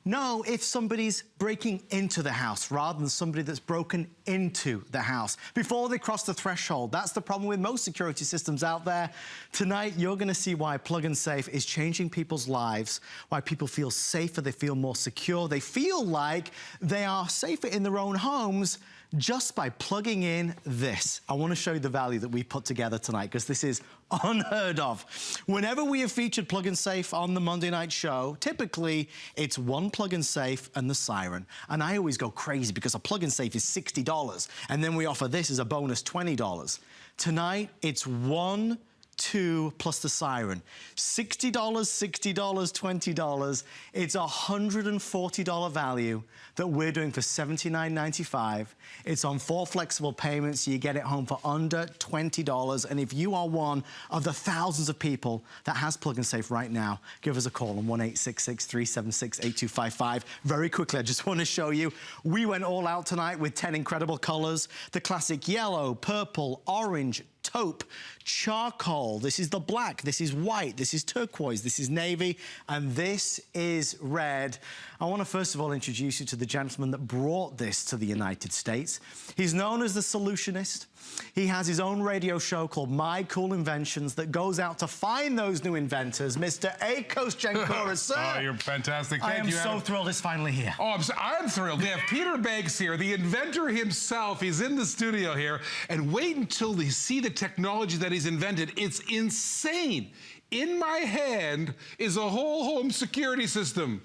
know if somebody's breaking into the house rather than somebody that's broken into the house before they cross the threshold. That's the problem with most security systems out there. Tonight, you're gonna see why Plug and Safe is changing people's lives, why people feel safer, they feel more secure, they feel like they are safer in their own homes just by plugging in this. I want to show you the value that we put together tonight because this is unheard of. Whenever we have featured Plug and Safe on the Monday night show, typically it's one Plug and Safe and the Siren. And I always go crazy because a Plug and Safe is $60 and then we offer this as a bonus $20. Tonight, it's 1, 2 plus the Siren. $60, $60, $20. It's a $140 value that we're doing for $79.95. It's on 4 flexible payments. You get it home for under $20. And if you are one of the thousands of people that has Plug and Safe right now, give us a call on 1-866-376-8255. Very quickly, I just want to show you, we went all out tonight with 10 incredible colors. The classic yellow, purple, orange, taupe, charcoal, this is the black, this is white, this is turquoise, this is navy, and this is red. I want to first of all introduce you to the gentleman that brought this to the United States. He's known as the Solutionist. He has his own radio show called My Cool Inventions that goes out to find those new inventors. Mr. Akos Jankouras, sir. Oh, you're fantastic. Thank you. I am so thrilled it's finally here. Oh, I'm thrilled. We have Peter Banks here, the inventor himself. He's in the studio here. And wait until you see the technology that he's invented. It's insane. In my hand is a whole home security system.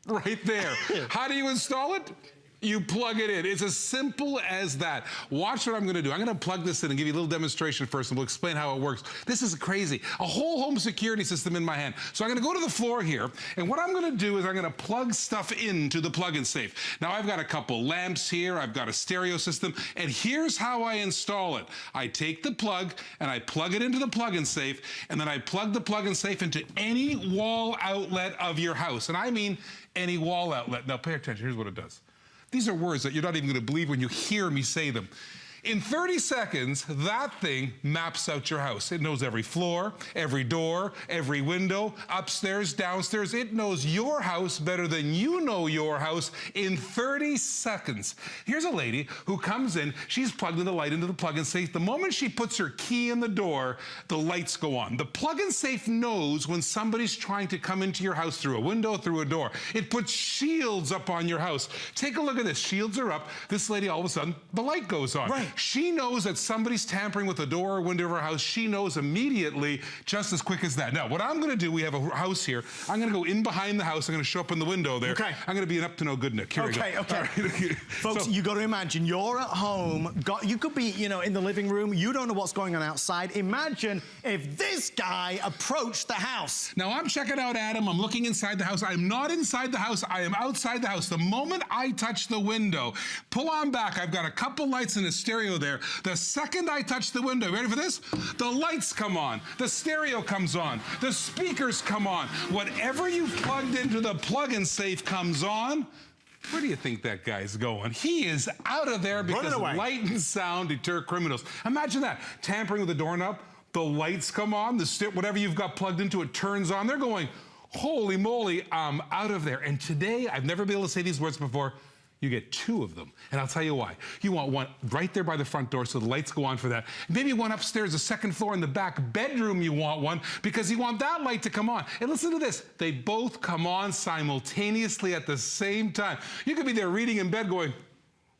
Right there. How do you install it? You plug it in. It's as simple as that. Watch what I'm going to do. I'm going to plug this in and give you a little demonstration first, and we'll explain how it works. This is crazy. A whole home security system in my hand. So I'm going to go to the floor here, and what I'm going to do is I'm going to plug stuff into the Plug and Safe. Now, I've got a couple lamps here. I've got a stereo system, and here's how I install it. I take the plug, and I plug it into the Plug and Safe, and then I plug the Plug and Safe into any wall outlet of your house. And I mean any wall outlet. Now, pay attention. Here's what it does. These are words that you're not even going to believe when you hear me say them. In 30 seconds, that thing maps out your house. It knows every floor, every door, every window, upstairs, downstairs. It knows your house better than you know your house in 30 seconds. Here's a lady who comes in. She's plugged in the light into the Plug and Safe. The moment she puts her key in the door, the lights go on. The Plug and Safe knows when somebody's trying to come into your house through a window, through a door. It puts shields up on your house. Take a look at this. Shields are up. This lady, all of a sudden, the light goes on. Right. She knows that somebody's tampering with the door or window of her house. She knows immediately, just as quick as that. Now, what I'm going to do, we have a house here. I'm going to go in behind the house. I'm going to show up in the window there. Okay. I'm going to be an up-to-no-good Nick. Here we go. Okay. Right. Folks, you got to imagine, you're at home. You could be, you know, in the living room. You don't know what's going on outside. Imagine if this guy approached the house. Now, I'm checking out Adam. I'm looking inside the house. I'm not inside the house. I am outside the house. The moment I touch the window, pull on back. I've got a couple lights and a stereo there. The second I touch the window, ready for this? The lights come on, the stereo comes on, the speakers come on. Whatever you plugged into the Plug and Safe comes on. Where do you think that guy's going? He is out of there because light and sound deter criminals. Imagine that, tampering with the doorknob, the lights come on, whatever you've got plugged into it turns on. They're going, holy moly, I'm out of there. And today, I've never been able to say these words before, you get 2 of them. And I'll tell you why. You want one right there by the front door so the lights go on for that. Maybe one upstairs, the second floor in the back bedroom, you want one because you want that light to come on. And listen to this. They both come on simultaneously at the same time. You could be there reading in bed going,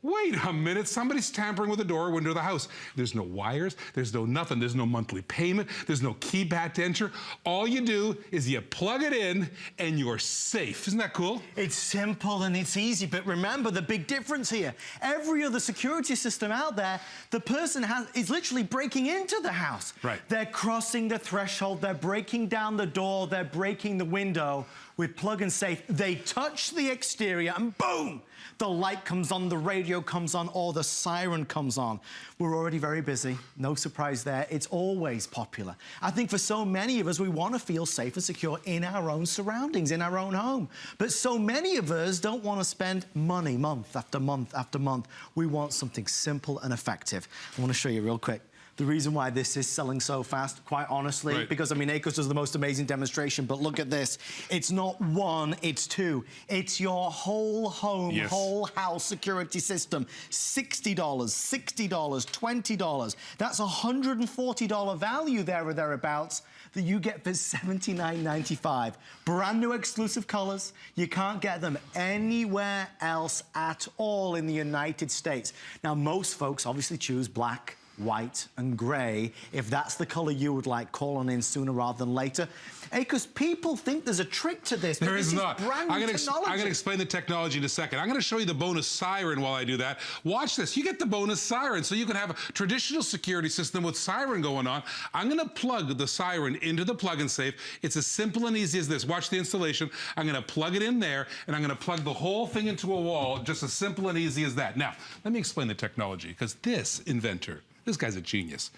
wait a minute, somebody's tampering with the door or window of the house. There's no wires, there's no nothing, there's no monthly payment, there's no keypad to enter. All you do is you plug it in and you're safe. Isn't that cool? It's simple and it's easy, but remember the big difference here. Every other security system out there, the person is literally breaking into the house. Right. They're crossing the threshold, they're breaking down the door, they're breaking the window. With Plug and Safe, they touch the exterior and boom! The light comes on, the radio comes on, or the siren comes on. We're already very busy. No surprise there. It's always popular. I think for so many of us, we want to feel safe and secure in our own surroundings, in our own home. But so many of us don't want to spend money month after month after month. We want something simple and effective. I want to show you real quick. the reason why this is selling so fast, quite honestly, because, I mean, ACOS does the most amazing demonstration, but look at this. It's not one, it's two. It's your whole home, whole house security system. $60, $60, $20. That's $140 value there or thereabouts that you get for $79.95. Brand new exclusive colors. You can't get them anywhere else at all in the United States. Now, most folks obviously choose black, white and grey. If that's the color you would like, call on in sooner rather than later. Because people think there's a trick to this. There is not. Brand new technology. I'm going to explain the technology in a second. I'm going to show you the bonus siren while I do that. Watch this. You get the bonus siren, so you can have a traditional security system with siren going on. I'm going to plug the siren into the plug and safe. It's as simple and easy as this. Watch the installation. I'm going to plug it in there, and I'm going to plug the whole thing into a wall, just as simple and easy as that. Now, let me explain the technology, because this inventor, this guy's a genius.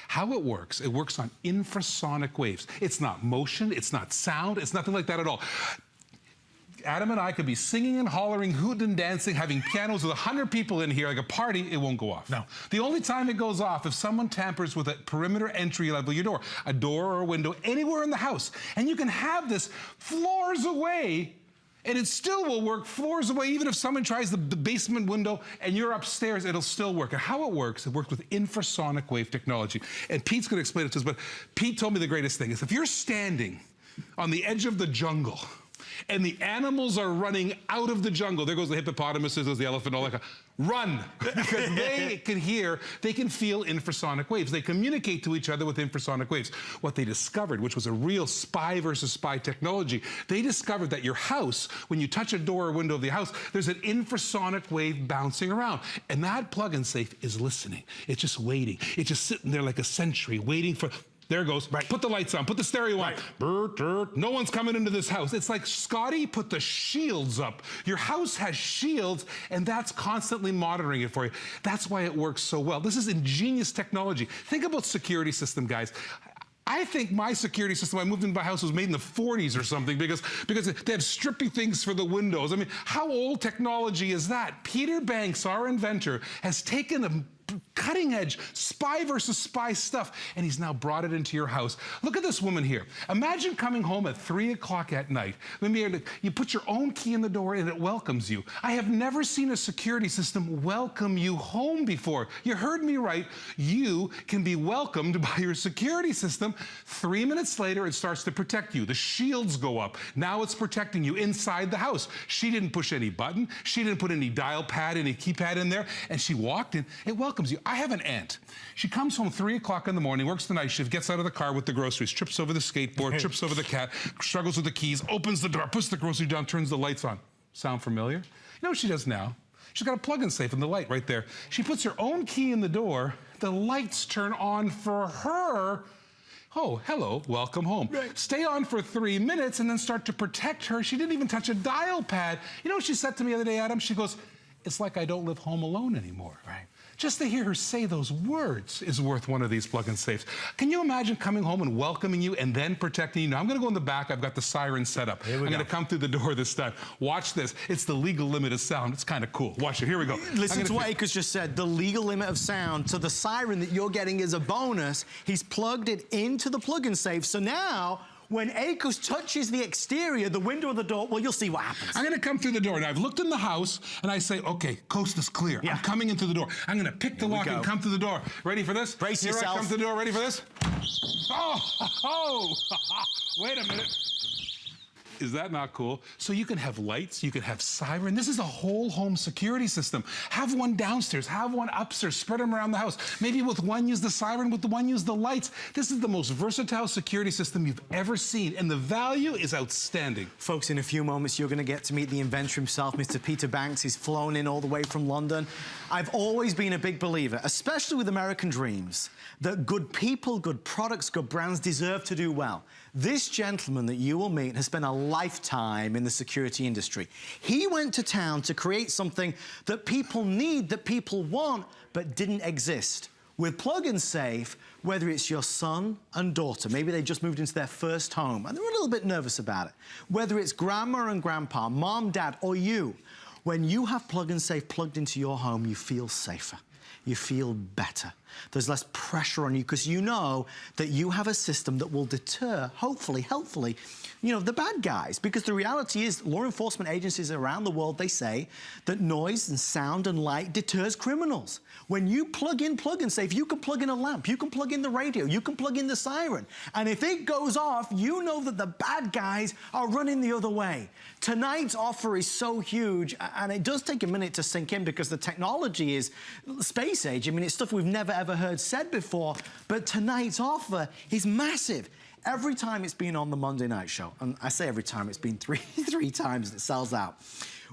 How it works on infrasonic waves. It's not motion, it's not sound, it's nothing like that at all. Adam and I could be singing and hollering, hooting and dancing, having pianos with 100 people in here like a party, it won't go off. No. The only time it goes off if someone tampers with a perimeter entry level of your door, a door or a window, anywhere in the house. And you can have this floors away, and it still will work floors away. Even if someone tries the basement window and you're upstairs, it'll still work. And how it works with infrasonic wave technology. And Pete's gonna explain it to us, but Pete told me the greatest thing is if you're standing on the edge of the jungle and the animals are running out of the jungle, there goes the hippopotamus, there goes the elephant, all that. Run, because they can hear, they can feel infrasonic waves. They communicate to each other with infrasonic waves. What they discovered, which was a real spy versus spy technology, they discovered that your house, when you touch a door or window of the house, there's an infrasonic wave bouncing around. And that plug and safe is listening. It's just waiting. It's just sitting there like a sentry, waiting for... There it goes. Right. Put the lights on. Put the stereo on. No one's coming into this house. It's like, Scotty, put the shields up. Your house has shields, and that's constantly monitoring it for you. That's why it works so well. This is ingenious technology. Think about security system, guys. I think my security system, I moved into my house, was made in the 40s or something because they have strippy things for the windows. I mean, how old technology is that? Peter Banks, our inventor, has taken a cutting edge spy versus spy stuff, and he's now brought it into your house. Look at this woman here. Imagine coming home at 3 o'clock at night. You put your own key in the door and it welcomes you. I have never seen a security system welcome you home before. You heard me right. You can be welcomed by your security system. 3 minutes later, it starts to protect you. The shields go up. Now it's protecting you inside the house. She didn't push any button. She didn't put any dial pad, any keypad in there, and she walked in. It welcomes you. I have an aunt. She comes home 3 o'clock in the morning, works the night shift, gets out of the car with the groceries, trips over the skateboard, trips over the cat, struggles with the keys, opens the door, puts the grocery down, turns the lights on. Sound familiar? You know what she does now? She's got a plug-in safe in the light right there. She puts her own key in the door, the lights turn on for her. Oh, hello, welcome home. Right. Stay on for 3 minutes and then start to protect her. She didn't even touch a dial pad. You know what she said to me the other day, Adam? She goes, it's like I don't live home alone anymore. Right. Just to hear her say those words is worth one of these plug-in safes. Can you imagine coming home and welcoming you and then protecting you? Now, I'm going to go in the back. I've got the siren set up. I'm going to come through the door this time. Watch this. It's the legal limit of sound. It's kind of cool. Watch it. Here we go. Listen to what ACOS just said. The legal limit of sound. So the siren that you're getting is a bonus. He's plugged it into the plug-in safe. So now, when ACOS touches the exterior, the window of the door, well, you'll see what happens. I'm going to come through the door. Now, I've looked in the house, and I say, okay, coast is clear. Yeah. I'm coming into the door. I'm going to pick the lock and come through the door. Ready for this? Brace yourself. Here I come to the door. Ready for this? Oh, wait a minute. Is that not cool? So you can have lights, you can have siren. This is a whole home security system. Have one downstairs, have one upstairs, spread them around the house. Maybe with one use the siren, with the one use the lights. This is the most versatile security system you've ever seen, and the value is outstanding. Folks, in a few moments, you're gonna get to meet the inventor himself, Mr. Peter Banks. He's flown in all the way from London. I've always been a big believer, especially with American dreams, that good people, good products, good brands deserve to do well. This gentleman that you will meet has spent a lifetime in the security industry. He went to town to create something that people need, that people want, but didn't exist. With Plug and Safe, whether it's your son and daughter, maybe they just moved into their first home and they're a little bit nervous about it, whether it's grandma and grandpa, mom, dad, or you, when you have Plug and Safe plugged into your home, you feel safer. You feel better. There's less pressure on you because you know that you have a system that will deter, hopefully, helpfully, you know, the bad guys. Because the reality is, law enforcement agencies around the world, they say that noise and sound and light deters criminals. When you plug in Plug and Safe, you can plug in a lamp, you can plug in the radio, you can plug in the siren. And if it goes off, you know that the bad guys are running the other way. Tonight's offer is so huge, and it does take a minute to sink in because the technology is space age. I mean, it's stuff we've never ever heard said before, but tonight's offer is massive. Every time it's been on the Monday night show, and I say every time, it's been three times and it sells out.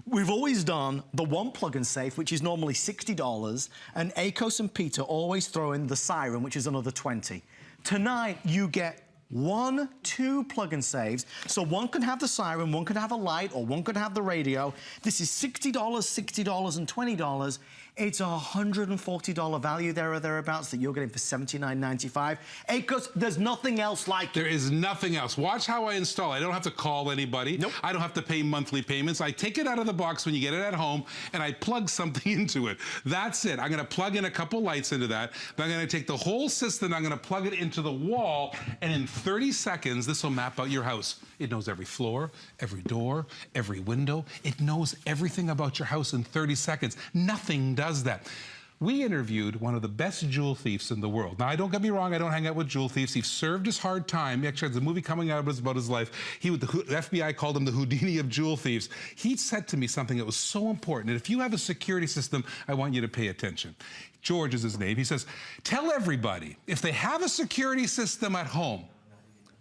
We've always done the one Plug and Safe, which is normally $60, and Akos and Peter always throw in the Siren, which is another $20. Tonight, you get 2 Plug and Saves. So one can have the Siren, one can have a light, or one can have the radio. This is $60, $60, and $20. It's a $140 value there or thereabouts that you're getting for $79.95. Akos, there's nothing else like it. There is nothing else. Watch how I install it. I don't have to call anybody. Nope. I don't have to pay monthly payments. I take it out of the box when you get it at home, and I plug something into it. That's it. I'm going to plug in a couple lights into that. Then I'm going to take the whole system, I'm going to plug it into the wall, and in 30 seconds, this will map out your house. It knows every floor, every door, every window. It knows everything about your house in 30 seconds. Nothing does that. We interviewed one of the best jewel thieves in the world. Now, don't get me wrong, I don't hang out with jewel thieves. He served his hard time. He actually has a movie coming out about his life. The FBI called him the Houdini of jewel thieves. He said to me something that was so important. And if you have a security system, I want you to pay attention. George is his name. He says, tell everybody, if they have a security system at home,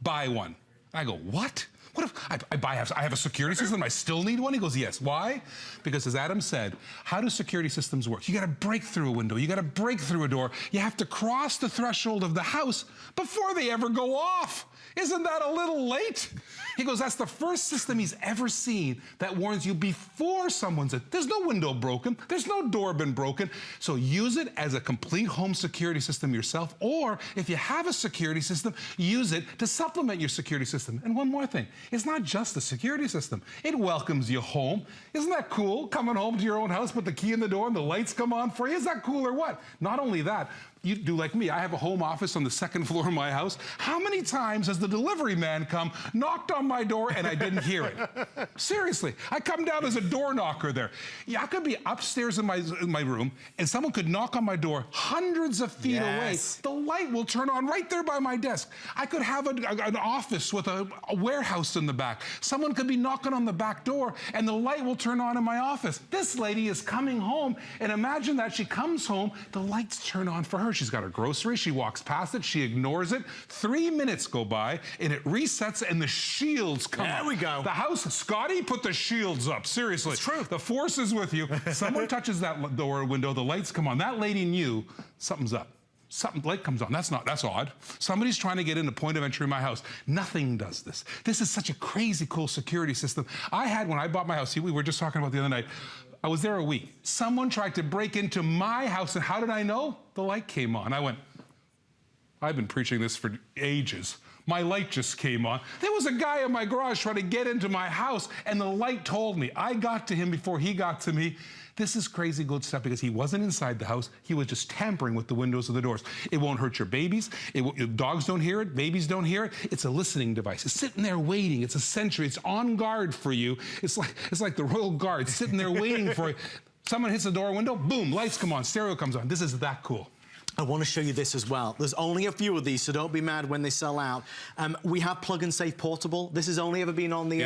buy one. I go, what? What if I have a security system, I still need one? He goes, yes. Why? Because as Adam said, how do security systems work? You gotta break through a window, you gotta break through a door, you have to cross the threshold of the house before they ever go off. Isn't that a little late? He goes, that's the first system he's ever seen that warns you before someone's there's no window broken, there's no door been broken. So use it as a complete home security system yourself, or if you have a security system, use it to supplement your security system. And one more thing, it's not just the security system. It welcomes you home. Isn't that cool? Coming home to your own house, put the key in the door and the lights come on for you. Is that cool or what? Not only that, you do like me. I have a home office on the second floor of my house. How many times has the delivery man come, knocked on my door, and I didn't hear it? Seriously. I come down as a door knocker there. Yeah, I could be upstairs in my room, and someone could knock on my door hundreds of feet away. The light will turn on right there by my desk. I could have an office with a warehouse in the back. Someone could be knocking on the back door, and the light will turn on in my office. This lady is coming home, and imagine that she comes home, the lights turn on for her. She's got her groceries, she walks past it, she ignores it. 3 minutes go by, and it resets, and the shields come up. There we go. The house, Scotty, put the shields up. Seriously. It's true. The force is with you. Someone touches that door or window, the lights come on. That lady knew something's up. Light comes on. That's odd. Somebody's trying to get in a point of entry in my house. Nothing does this. This is such a crazy cool security system. When I bought my house, see, we were just talking about the other night, I was there a week. Someone tried to break into my house, and how did I know? The light came on. I went, I've been preaching this for ages. My light just came on. There was a guy in my garage trying to get into my house, and the light told me. I got to him before he got to me. This is crazy good stuff because he wasn't inside the house. He was just tampering with the windows of the doors. It won't hurt your babies. Dogs don't hear it. Babies don't hear it. It's a listening device. It's sitting there waiting. It's a sentry. It's on guard for you. It's like the Royal Guard sitting there waiting for you. Someone hits the door window, boom, lights come on, stereo comes on. This is that cool. I want to show you this as well. There's only a few of these, so don't be mad when they sell out. We have Plug and Safe Portable. This has only ever been on the